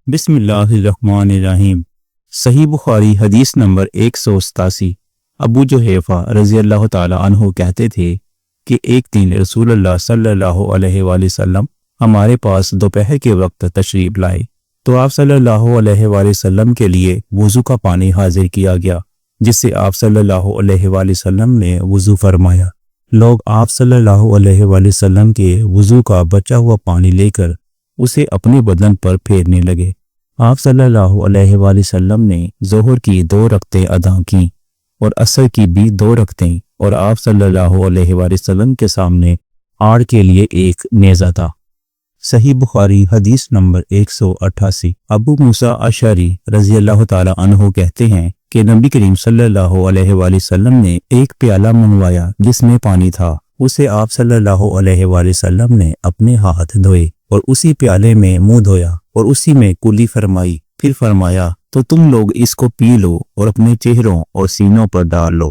بسم اللہ الرحمن الرحیم۔ صحیح بخاری حدیث نمبر 187۔ ابو جحیفہ رضی اللہ تعالی عنہ کہتے تھے کہ ایک دن رسول اللہ صلی اللہ علیہ وآلہ وسلم ہمارے پاس دوپہر کے وقت تشریف لائے تو آپ صلی اللہ علیہ وآلہ وسلم کے لیے وضو کا پانی حاضر کیا گیا، جس سے آپ صلی اللہ علیہ وآلہ وسلم نے وضو فرمایا۔ لوگ آپ صلی اللہ علیہ وآلہ وسلم کے وضو کا بچا ہوا پانی لے کر اسے اپنے بدن پر پھیرنے لگے۔ آپ صلی اللہ علیہ وآلہ وسلم نے ظہر کی 2 رکعتیں ادا کیں اور عصر کی بھی 2 رکعتیں، اور آپ صلی اللہ علیہ وآلہ وسلم کے سامنے آڑ کے لیے ایک نیزہ تھا۔ صحیح بخاری حدیث نمبر 188۔ ابو موسیٰ اشعری رضی اللہ تعالی عنہ کہتے ہیں کہ نبی کریم صلی اللہ علیہ وآلہ وسلم نے ایک پیالہ منگوایا جس میں پانی تھا، اسے آپ صلی اللہ علیہ وآلہ وسلم نے اپنے ہاتھ دھوئے اور اسی پیالے میں منہ دھویا اور اسی میں کلی فرمائی، پھر فرمایا تو تم لوگ اس کو پی لو اور اپنے چہروں اور سینوں پر ڈال لو۔